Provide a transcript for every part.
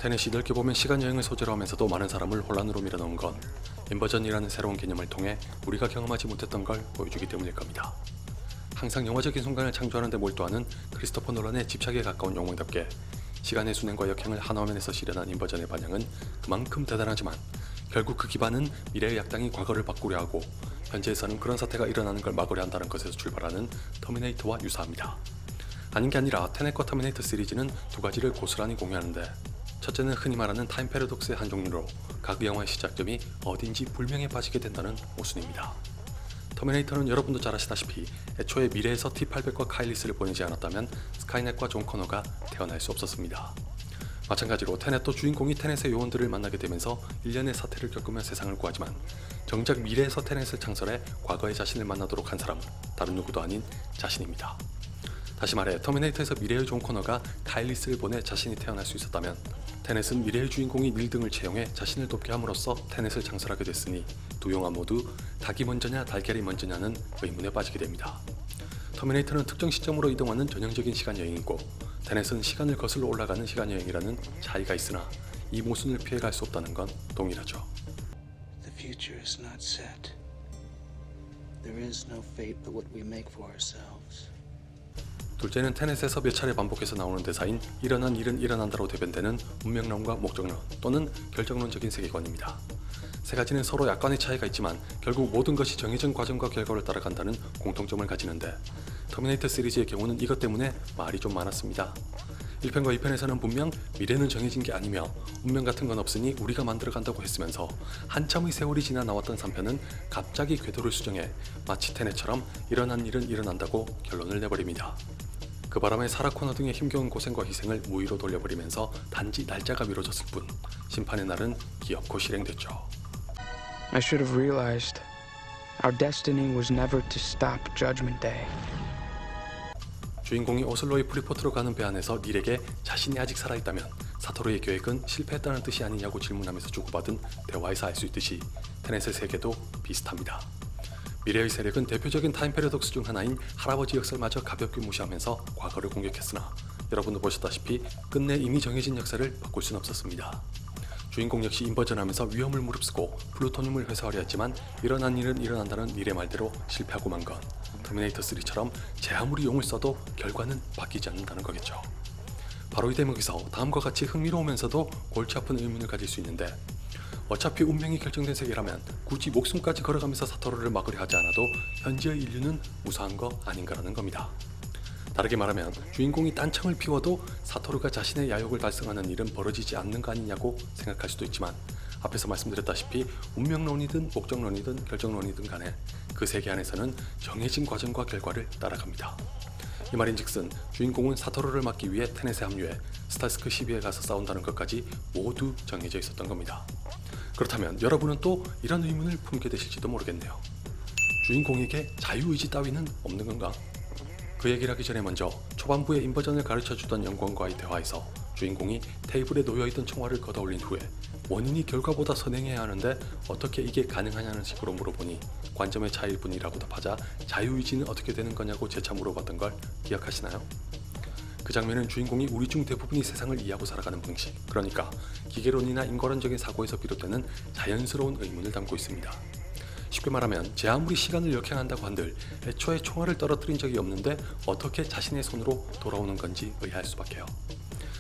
테넷이 넓게 보면 시간여행을 소재로 하면서도 많은 사람을 혼란으로 밀어넣은 건 인버전이라는 새로운 개념을 통해 우리가 경험하지 못했던 걸 보여주기 때문일 겁니다. 항상 영화적인 순간을 창조하는 데 몰두하는 크리스토퍼 놀란의 집착에 가까운 영웅답게 시간의 순환과 역행을 한 화면에서 실현한 인버전의 반영은 그만큼 대단하지만 결국 그 기반은 미래의 약당이 과거를 바꾸려 하고 현재에서는 그런 사태가 일어나는 걸 막으려 한다는 것에서 출발하는 터미네이터와 유사합니다. 아닌 게 아니라 테넷과 터미네이터 시리즈는 두 가지를 고스란히 공유하는데, 첫째는 흔히 말하는 타임 패러독스의 한 종류로 각 영화의 시작점이 어딘지 불명에 빠지게 된다는 모순입니다. 터미네이터는 여러분도 잘 아시다시피 애초에 미래에서 T-800과 카일리스를 보내지 않았다면 스카이넷과 존 커너가 태어날 수 없었습니다. 마찬가지로 테넷도 주인공이 테넷의 요원들을 만나게 되면서 일련의 사태를 겪으며 세상을 구하지만 정작 미래에서 테넷을 창설해 과거의 자신을 만나도록 한 사람은 다른 누구도 아닌 자신입니다. 다시 말해 터미네이터에서 미래의 존 커너가 카일리스를 보내 자신이 태어날 수 있었다면 테넷은 미래의 주인공이 닐 등을 채용해 자신을 돕게 함으로써 테넷을 창설하게 됐으니 두 영화 모두 닭이 먼저냐 달걀이 먼저냐는 의문에 빠지게 됩니다. 터미네이터는 특정 시점으로 이동하는 전형적인 시간여행이고 테넷은 시간을 거슬러 올라가는 시간여행이라는 차이가 있으나 이 모순을 피해갈 수 없다는 건 동일하죠. The future is not set. There is no fate but what we make for ourselves. 둘째는 테넷에서 몇 차례 반복해서 나오는 대사인 일어난 일은 일어난다로 대변되는 운명론과 목적론 또는 결정론적인 세계관입니다. 세 가지는 서로 약간의 차이가 있지만 결국 모든 것이 정해진 과정과 결과를 따라간다는 공통점을 가지는데, 터미네이터 시리즈의 경우는 이것 때문에 말이 좀 많았습니다. 1편과 2편에서는 분명 미래는 정해진 게 아니며 운명 같은 건 없으니 우리가 만들어간다고 했으면서 한참의 세월이 지나 나왔던 3편은 갑자기 궤도를 수정해 마치 테넷처럼 일어난 일은 일어난다고 결론을 내버립니다. 그 바람에 사라 코너 등의 힘겨운 고생과 희생을 무의로 돌려버리면서 단지 날짜가 미뤄졌을 뿐 심판의 날은 기어코 실행됐죠. I should have realized our destiny was never to stop Judgment Day. 주인공이 오슬로의 프리포트로 가는 배 안에서 닐에게 자신이 아직 살아있다면 사토루의 계획은 실패했다는 뜻이 아니냐고 질문하면서 주고받은 대화에서 알 수 있듯이 테넷의 세계도 비슷합니다. 미래의 세력은 대표적인 타임 패러독스 중 하나인 할아버지 역설마저 가볍게 무시하면서 과거를 공격했으나 여러분도 보셨다시피 끝내 이미 정해진 역사를 바꿀 수는 없었습니다. 주인공 역시 인버전하면서 위험을 무릅쓰고 플루토늄을 회수하려 했지만 일어난 일은 일어난다는 닐의 말대로 실패하고 만 건 터미네이터 3처럼 제 아무리 용을 써도 결과는 바뀌지 않는다는 거겠죠. 바로 이 대목에서 다음과 같이 흥미로우면서도 골치 아픈 의문을 가질 수 있는데, 어차피 운명이 결정된 세계라면 굳이 목숨까지 걸어가면서 사토루를 막으려 하지 않아도 현재의 인류는 무사한 거 아닌가라는 겁니다. 다르게 말하면 주인공이 딴청을 피워도 사토루가 자신의 야욕을 달성하는 일은 벌어지지 않는 거 아니냐고 생각할 수도 있지만, 앞에서 말씀드렸다시피 운명론이든 목적론이든 결정론이든 간에 그 세계 안에서는 정해진 과정과 결과를 따라갑니다. 이 말인즉슨 주인공은 사토루를 막기 위해 테넷에 합류해 스타스크 12에 가서 싸운다는 것까지 모두 정해져 있었던 겁니다. 그렇다면 여러분은 또 이런 의문을 품게 되실지도 모르겠네요. 주인공에게 자유의지 따위는 없는 건가? 그 얘기를 하기 전에 먼저 초반부에 인버전을 가르쳐주던 연구원과의 대화에서 주인공이 테이블에 놓여있던 총알을 걷어올린 후에 원인이 결과보다 선행해야 하는데 어떻게 이게 가능하냐는 식으로 물어보니 관점의 차이일 뿐이라고 답하자 자유의지는 어떻게 되는 거냐고 재차 물어봤던 걸 기억하시나요? 그 장면은 주인공이 우리 중 대부분이 세상을 이해하고 살아가는 방식, 그러니까 기계론이나 인과론적인 사고에서 비롯되는 자연스러운 의문을 담고 있습니다. 쉽게 말하면 제 아무리 시간을 역행한다고 한들 애초에 총알을 떨어뜨린 적이 없는데 어떻게 자신의 손으로 돌아오는 건지 의아할 수밖에요.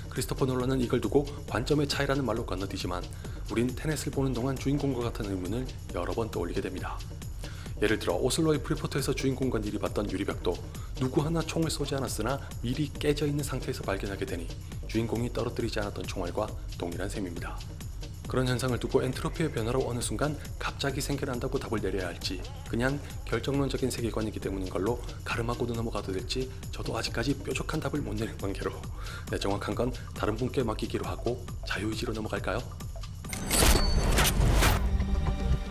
크리스토퍼 놀란은 이걸 두고 관점의 차이라는 말로 건너뛰지만 우린 테넷을 보는 동안 주인공과 같은 의문을 여러 번 떠올리게 됩니다. 예를 들어 오슬로의 프리포트에서 주인공과 닐이 봤던 유리벽도 누구 하나 총을 쏘지 않았으나 미리 깨져 있는 상태에서 발견하게 되니 주인공이 떨어뜨리지 않았던 총알과 동일한 셈입니다. 그런 현상을 두고 엔트로피의 변화로 어느 순간 갑자기 생겨난다고 답을 내려야 할지, 그냥 결정론적인 세계관이기 때문인 걸로 가름하고도 넘어가도 될지 저도 아직까지 뾰족한 답을 못 내는 관계로 정확한 건 다른 분께 맡기기로 하고 자유의지로 넘어갈까요?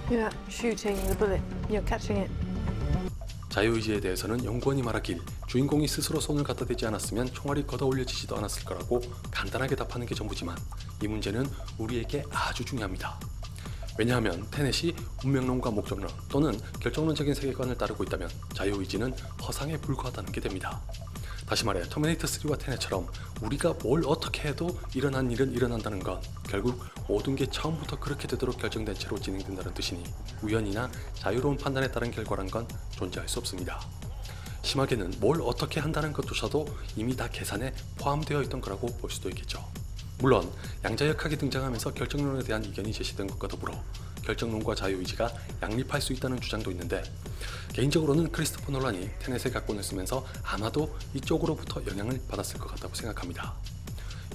You're not shooting the bullet, you're catching it. 자유의지에 대해서는 연구원이 말하길 주인공이 스스로 손을 갖다 대지 않았으면 총알이 걷어올려지지도 않았을 거라고 간단하게 답하는 게 전부지만 이 문제는 우리에게 아주 중요합니다. 왜냐하면 테넷이 운명론과 목적론 또는 결정론적인 세계관을 따르고 있다면 자유의지는 허상에 불과하다는 게 됩니다. 다시 말해 터미네이터 3와 테넷처럼 우리가 뭘 어떻게 해도 일어난 일은 일어난다는 건 결국 모든 게 처음부터 그렇게 되도록 결정된 채로 진행된다는 뜻이니 우연이나 자유로운 판단에 따른 결과란 건 존재할 수 없습니다. 심하게는 뭘 어떻게 한다는 것조차도 이미 다 계산에 포함되어 있던 거라고 볼 수도 있겠죠. 물론 양자역학이 등장하면서 결정론에 대한 이견이 제시된 것과 더불어 결정론과 자유의지가 양립할 수 있다는 주장도 있는데 개인적으로는 크리스토퍼 놀란이 테넷의 각본을 쓰면서 아마도 이쪽으로부터 영향을 받았을 것 같다고 생각합니다.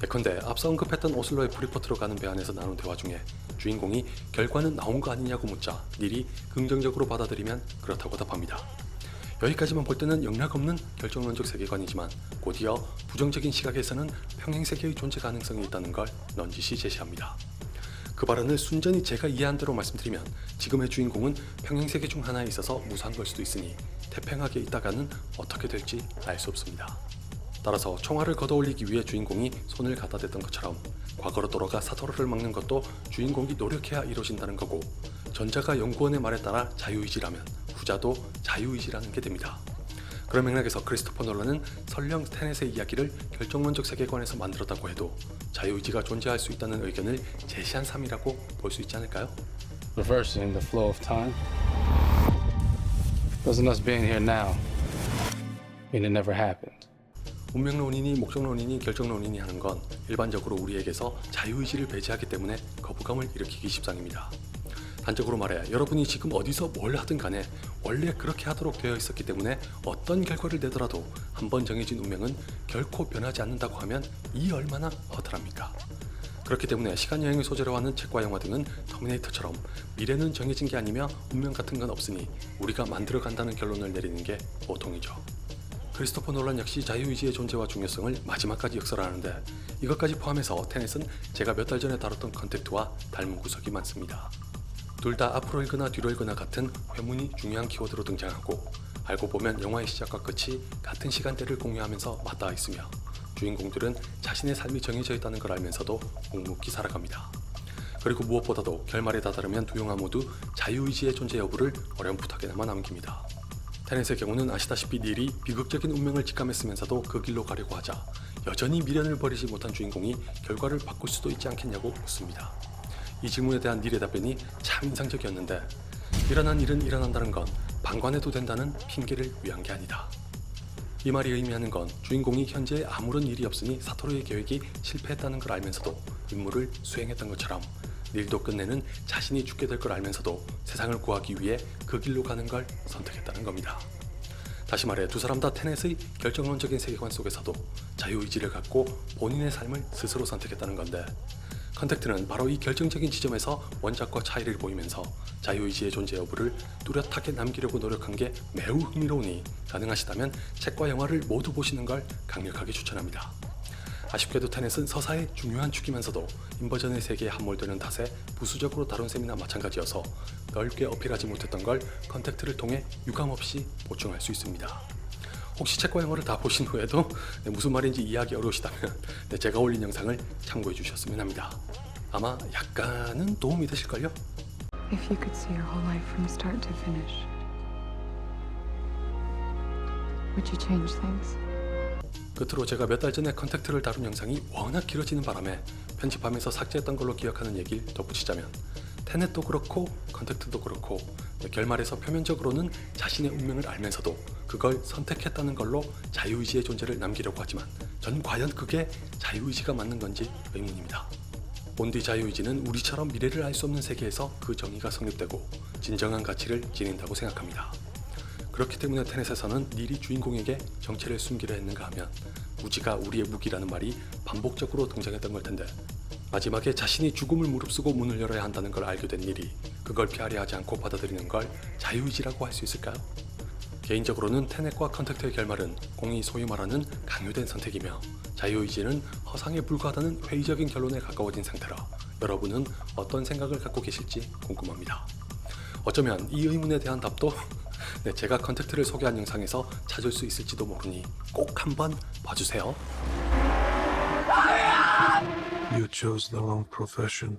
예컨대 앞서 언급했던 오슬로의 프리포트로 가는 배 안에서 나눈 대화 중에 주인공이 결과는 나온 거 아니냐고 묻자 닐이 긍정적으로 받아들이면 그렇다고 답합니다. 여기까지만 볼 때는 영락없는 결정론적 세계관이지만 곧이어 부정적인 시각에서는 평행세계의 존재 가능성이 있다는 걸 넌지시 제시합니다. 그 발언을 순전히 제가 이해한 대로 말씀드리면 지금의 주인공은 평행세계 중 하나에 있어서 무사한 걸 수도 있으니 태평하게 있다가는 어떻게 될지 알 수 없습니다. 따라서 총알을 걷어올리기 위해 주인공이 손을 갖다 댔던 것처럼 과거로 돌아가 사토루를 막는 것도 주인공이 노력해야 이루어진다는 거고 전자가 연구원의 말에 따라 자유의지라면 후자도 자유의지라는 게 됩니다. 그런 맥락에서 크리스토퍼 놀란은 설령 테넷의 이야기를 결정론적 세계관에서 만들었다고 해도 자유의지가 존재할 수 있다는 의견을 제시한 셈이라고 볼 수 있지 않을까요? Reversing the flow of time. Doesn't us being here now mean it never happened? 운명론이니 목적론이니 결정론이니 하는 건 일반적으로 우리에게서 자유의지를 배제하기 때문에 거부감을 일으키기 십상입니다. 단적으로 말해 여러분이 지금 어디서 뭘 하든 간에 원래 그렇게 하도록 되어 있었기 때문에 어떤 결과를 내더라도 한번 정해진 운명은 결코 변하지 않는다고 하면 이 얼마나 허탈합니까? 그렇기 때문에 시간여행을 소재로 하는 책과 영화 등은 터미네이터처럼 미래는 정해진 게 아니며 운명 같은 건 없으니 우리가 만들어간다는 결론을 내리는 게 보통이죠. 크리스토퍼 놀란 역시 자유의지의 존재와 중요성을 마지막까지 역설하는데 이것까지 포함해서 테넷은 제가 몇 달 전에 다뤘던 컨택트와 닮은 구석이 많습니다. 둘 다 앞으로 읽거나 뒤로 읽거나 같은 회문이 중요한 키워드로 등장하고 알고 보면 영화의 시작과 끝이 같은 시간대를 공유하면서 맞닿아 있으며 주인공들은 자신의 삶이 정해져 있다는 걸 알면서도 묵묵히 살아갑니다. 그리고 무엇보다도 결말에 다다르면 두 영화 모두 자유의지의 존재 여부를 어렴풋하게나마 남깁니다. 테넷의 경우는 아시다시피 닐이 비극적인 운명을 직감했으면서도 그 길로 가려고 하자 여전히 미련을 버리지 못한 주인공이 결과를 바꿀 수도 있지 않겠냐고 묻습니다. 이 질문에 대한 닐의 답변이 참 인상적이었는데 일어난 일은 일어난다는 건 방관해도 된다는 핑계를 위한 게 아니다. 이 말이 의미하는 건 주인공이 현재 아무런 일이 없으니 사토루의 계획이 실패했다는 걸 알면서도 임무를 수행했던 것처럼 닐도 끝내는 자신이 죽게 될 걸 알면서도 세상을 구하기 위해 그 길로 가는 걸 선택했다는 겁니다. 다시 말해 두 사람 다 테넷의 결정론적인 세계관 속에서도 자유의지를 갖고 본인의 삶을 스스로 선택했다는 건데 컨택트는 바로 이 결정적인 지점에서 원작과 차이를 보이면서 자유의지의 존재 여부를 뚜렷하게 남기려고 노력한 게 매우 흥미로우니 가능하시다면 책과 영화를 모두 보시는 걸 강력하게 추천합니다. 아쉽게도 테넷은 서사의 중요한 축이면서도 인버전의 세계에 함몰되는 탓에 부수적으로 다룬 셈이나 마찬가지여서 넓게 어필하지 못했던 걸 컨택트를 통해 유감없이 보충할 수 있습니다. 혹시 책과 영화를 다 보신 후에도 무슨 말인지 이해하기 어려우시다면 제가 올린 영상을 참고해 주셨으면 합니다. 아마 약간은 도움이 되실걸요? If you could see your whole life from start to finish, would you change things? 끝으로 제가 몇 달 전에 컨택트를 다룬 영상이 워낙 길어지는 바람에 편집하면서 삭제했던 걸로 기억하는 얘기를 덧붙이자면 테넷도 그렇고 컨택트도 그렇고 결말에서 표면적으로는 자신의 운명을 알면서도 그걸 선택했다는 걸로 자유의지의 존재를 남기려고 하지만 전 과연 그게 자유의지가 맞는 건지 의문입니다. 본디 자유의지는 우리처럼 미래를 알 수 없는 세계에서 그 정의가 성립되고 진정한 가치를 지닌다고 생각합니다. 그렇기 때문에 테넷에서는 닐이 주인공에게 정체를 숨기려 했는가 하면 무지가 우리의 무기라는 말이 반복적으로 등장했던 걸 텐데 마지막에 자신이 죽음을 무릅쓰고 문을 열어야 한다는 걸 알게 된 닐이 그걸 피하려 하지 않고 받아들이는 걸 자유의지라고 할 수 있을까요? 개인적으로는 테넷과 컨택트의 결말은 공이 소위 말하는 강요된 선택이며 자유의지는 허상에 불과하다는 회의적인 결론에 가까워진 상태라 여러분은 어떤 생각을 갖고 계실지 궁금합니다. 어쩌면 이 의문에 대한 답도 제가 컨택트를 소개한 영상에서 찾을 수 있을지도 모르니 꼭 한번 봐주세요. You chose the wrong profession.